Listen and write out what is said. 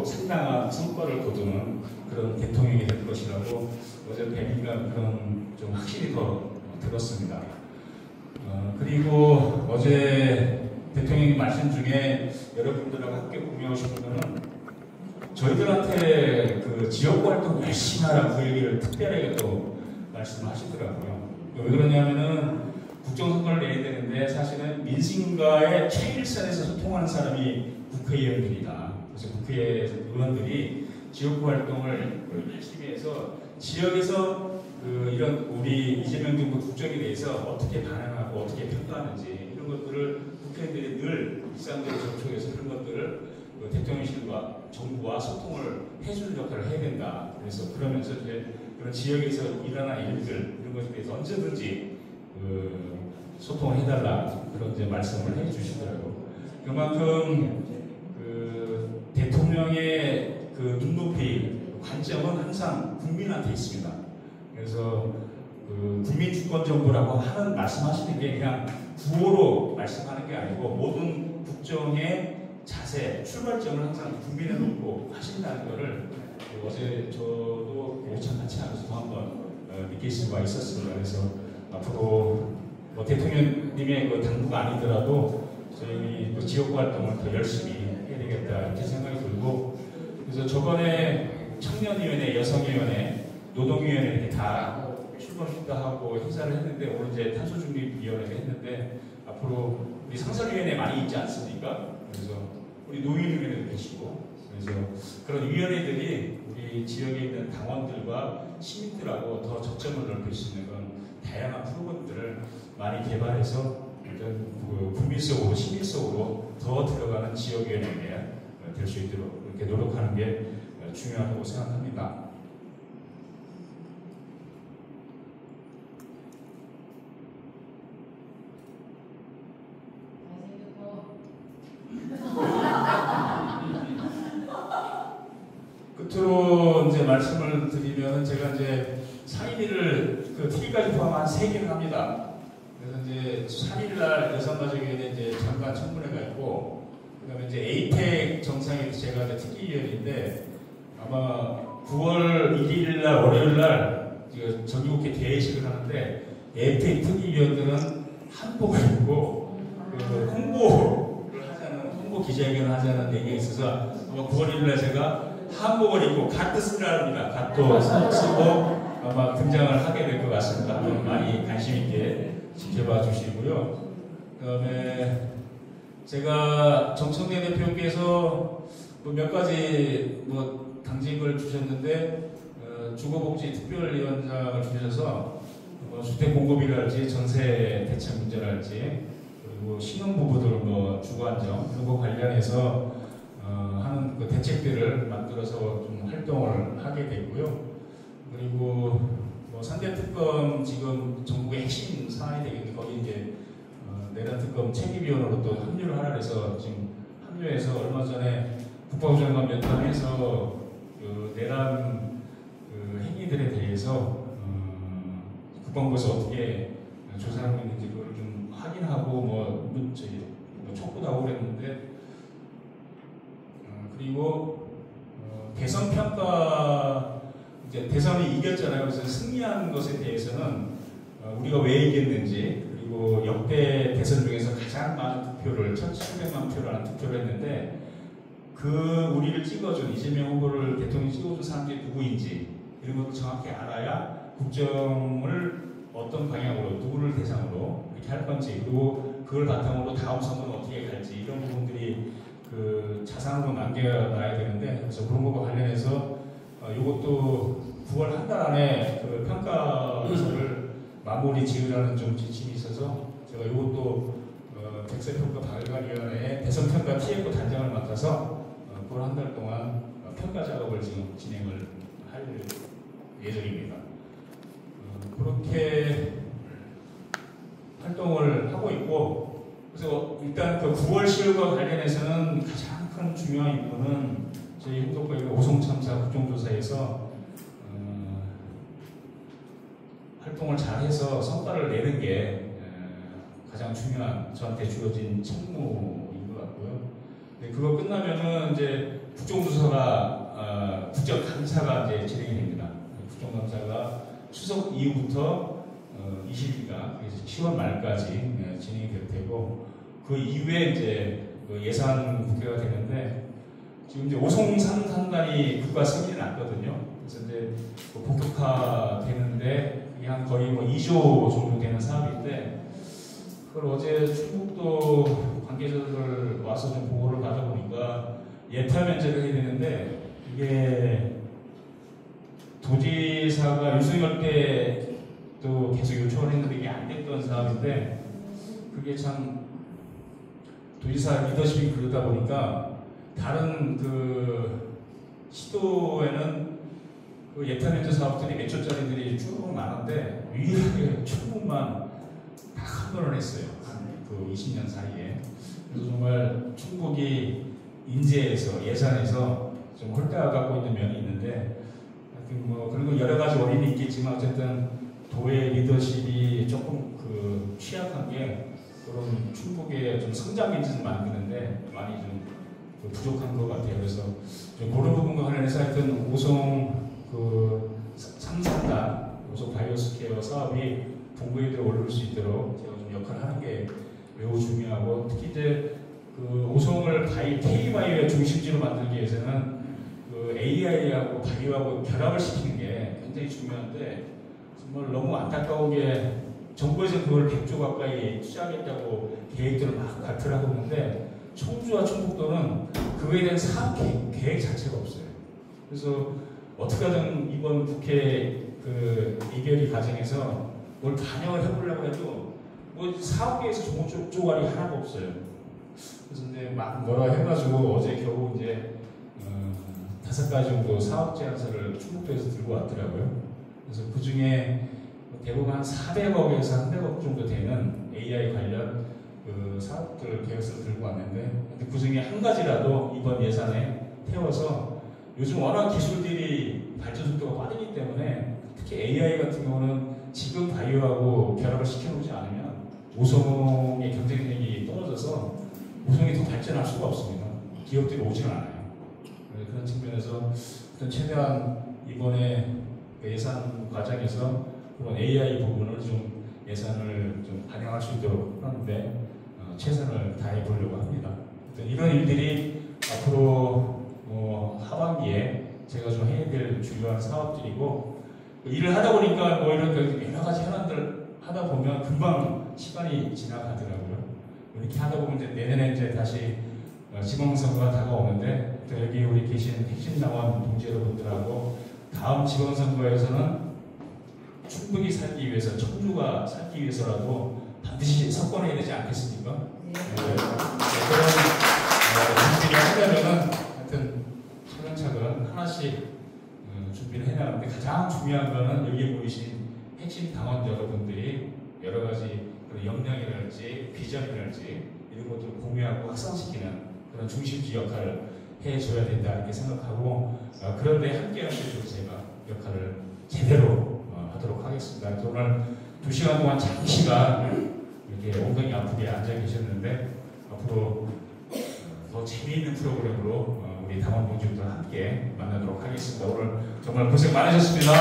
앞으로 상당한 성과를 거두는 그런 대통령이 될 것이라고 어제 뵈니까 그런 좀 확실히 더 들었습니다. 그리고 어제 대통령님 말씀 중에 여러분들하고 함께 공유하고 싶은 거는 저희들한테 그 지역 활동 열심히 하라고 그 얘기를 특별하게 또 말씀하시더라고요. 왜 그러냐면은 국정선거를 내야 되는데 사실은 민심과의 최일선에서 소통하는 사람이 국회의원들이다. 그래서 국회의원들이 지역구 활동을 열심히 해서 지역에서 이런 우리 이재명 정부 국정에 대해서 어떻게 반응하고 어떻게 평가하는지 이런 것들을 국회의원들이 늘 일상적으로 접촉해서 그런 것들을 대통령실과 정부와 소통을 해주는 역할을 해야 된다. 그래서 그러면서 이제 그런 지역에서 일어난 일들 이런 것에 대해서 언제든지 소통을 해달라 그런 이제 말씀을 해주시더라고요. 그만큼 대통령의 눈높이 관점은 항상 국민한테 있습니다. 그래서 국민 주권 정부라고 하는 말씀하시는 게 그냥 구호로 말씀하는 게 아니고 모든 국정의 자세, 출발점을 항상 국민에 놓고 하신다는 것을 어제 저도 오찬 같이 하면서 또 한번 느낄 수가 있었습니다. 그래서 앞으로 대통령님의 당부가 아니더라도 저희 지역 활동을 더 열심히 해야 되겠다 이렇게 생각이 들고, 그래서 저번에 청년위원회, 여성위원회, 노동위원회 이렇게 다 출범식도 행사를 했는데 오늘 이제 탄소중립위원회를 했는데 앞으로 우리 상설위원회 많이 있지 않습니까? 그래서 우리 노인위원회도 계시고 그래서 그런 위원회들이 우리 지역에 있는 당원들과 시민들하고 더 접점을 넓힐 수 있는 그런 다양한 프로그램들을 많이 개발해서 국민 속으로 시민 속으로 더 들어가는 지역위원회가 될 수 있도록 이렇게 노력하는 게 중요하다고 생각합니다. 끝으로 이제 말씀을 드리면 제가 이제 3일을 TV까지 포함한 3개를 합니다. 그래서 이제 3일날 여성가족위원회 이제 잠깐 청문회가 있고, 그다음에 이제 에이펙 정상회의에서 제가 이제 특기위원인데 아마 9월 1일날 월요일날 정기국회 대회식을 하는데 에이펙 특위위원들은 한복을 입고 홍보를 하자는 홍보 기자회견을 하자는 얘기가 있어서 아마 9월 1일날 제가 한복을 입고 갓도 쓰라 합니다. 갓도 쓰고 아마 등장을 하게 될 것 같습니다. 많이 관심 있게 지켜봐 주시고요. 그다음에 제가 정청래 대표께서 몇 가지 당직을 주셨는데 주거복지 특별위원장을 주셔서 주택 공급이랄지 전세 대책 문제랄지 그리고 신혼부부들 주거 안정 이런 거 관련해서 하는 대책들을 만들어서 좀 활동을 하게 되고요. 그리고 3대 특검 지금 정부의 핵심 사안이 되겠는데 거기 이제 내란 특검 책임위원으로 또 합류를 하라 해서 지금 합류해서 얼마 전에 국방부 장관 면담해서 내란 행위들에 대해서 국방부에서 어떻게 조사하고 있는지 그걸 좀 확인하고 촉구도 하고 그랬는데, 그리고 대선 평가 이제 대선이 이겼잖아요. 그래서 승리한 것에 대해서는 우리가 왜 이겼는지, 그리고 역대 대선 중에서 가장 많은 득표를 1,700만 표라는 투표를 했는데 우리를 찍어준 이재명 후보를 대통령 찍어준 사람들이 누구인지 이런 것도 정확히 알아야 국정을 어떤 방향으로 누구를 대상으로 이렇게 할 건지, 그리고 그걸 바탕으로 다음 선거는 어떻게 갈지 이런 부분들이 자산으로 남겨놔야 되는데, 그래서 그런 것과 관련해서 이것도 9월 한 달 안에 평가서를 마무리 지으라는 좀 지침이 있어서 제가 이것도 백세평가 발간위원회의 대선평가 TF 단장을 맡아서 9월 한 달 동안 평가 작업을 지금 진행을 할 예정입니다. 그렇게 활동을 하고 있고, 그래서 일단 9월 10일과 관련해서는 가장 큰 중요한 임무는 저희 후속부의 오송참사 국정조사에서 활동을 잘해서 성과를 내는 게 가장 중요한 저한테 주어진 책무인 것 같고요. 그거 끝나면은 이제 국정조사가 국정감사가 이제 진행이 됩니다. 국정감사가 추석 이후부터 20일간 그래서 10월 말까지 진행이 될 테고 그 이후에 이제 그 예산 국회가 되는데 지금 이제 오송 산단이 국가 승인이 났거든요. 그래서 이제 본격화되는데 이게 한 거의 뭐 2조 정도 되는 사업인데 그걸 어제 충북도 관계자들 와서 좀 보고를 받아보니까 예타 면제를 해야 되는데 이게 도지사가 윤석열 때도 계속 요청을 했는데 이게 안 됐던 사업인데 그게 참 도지사 리더십이 그러다 보니까 다른 그 시도에는 그 예타 면제 사업들이 몇 조짜리들이 쭉 많은데 유일하게 충북만 딱 한 번을 했어요. 한 그 20년 사이에. 그래서 정말 충북이 인재에서 예산에서 좀 홀대하고 있는 면이 있는데 뭐 그리고 여러 가지 원인이 있겠지만 어쨌든 도의 리더십이 조금 그 취약한 게 그런 충북의 좀 성장 엔진을 만드는데 많이 좀 부족한 것 같아요. 그래서 좀 그런 부분과 관련해서 하여튼 오송 그 3산단 오송 바이오스케어 사업이 본부에 올릴 수 있도록 제가 좀 역할을 하는 게 매우 중요하고 특히 이제 그 오송을 K바이오의 중심지로 만들기 위해서는 그 AI하고 바이오하고 결합을 시키는 게 굉장히 중요한데 정말 너무 안타까운 게 정부에서 그걸 100조 가까이 투자하겠다고 계획들을 막 발표를 하고 있는데 청주와 충북도는 그거에 대한 사업 계획 자체가 없어요. 그래서 어떻게 하든 이번 국회 그 의결이 과정에서 뭘 반영을 해보려고 해도 뭐 사업계에서 좋은 쪼가리 하나도 없어요. 그래서 이제 막 뭐라 해가지고 어제 겨우 이제 5가지 정도 사업 제안서를 충북도에서 들고 왔더라고요. 그래서 그 중에 대부분 한 400억에서 300억 정도 되는 AI 관련 그 사업들 계획서를 들고 왔는데 그 중에 한 가지라도 이번 예산에 태워서 요즘 워낙 기술들이 발전 속도가 빠르기 때문에 특히 AI 같은 경우는 지금 바이오하고 결합을 시켜놓지 않으면 오송의 경쟁력이 떨어져서 오송이 더 발전할 수가 없습니다. 기업들이 오지는 않아요. 그런 측면에서 최대한 이번에 예산 과정에서 그런 AI 부분을 좀 예산을 좀 반영할 수 있도록 하는데 최선을 다해 보려고 합니다. 이런 일들이 앞으로 하반기에 제가 좀 해야 될 중요한 사업들이고 일을 하다 보니까 뭐 이런 여러 가지 현안들 하다 보면 금방 시간이 지나가더라고요. 이렇게 하다 보면 이제 내년에 이제 다시 지방선거가 다가오는데 또 여기 우리 계신 핵심 당원 동지 여러분들하고 다음 지방선거에서는 충북이 살기 위해서, 청주가 살기 위해서라도 반드시 석권해야 되지 않겠습니까? 네. 그런 준비를 하려면은 하여튼 차근차근 하나씩 준비를 해나가는데 가장 중요한 거는 여기 보이신 핵심 당원 여러분들이 여러 가지 그런 역량이랄지 비전이랄지 이런 것들을 공유하고 확산시키는 그런 중심지 역할을 해줘야 된다 이렇게 생각하고 그런데 함께하는 게 제가 역할을 제대로 하도록 하겠습니다. 오늘 2시간 동안 장시간 이렇게 엉덩이 아프게 앉아 계셨는데 앞으로 더 재미있는 프로그램으로 우리 당원 동지들과 함께 만나도록 하겠습니다. 오늘 정말 고생 많으셨습니다.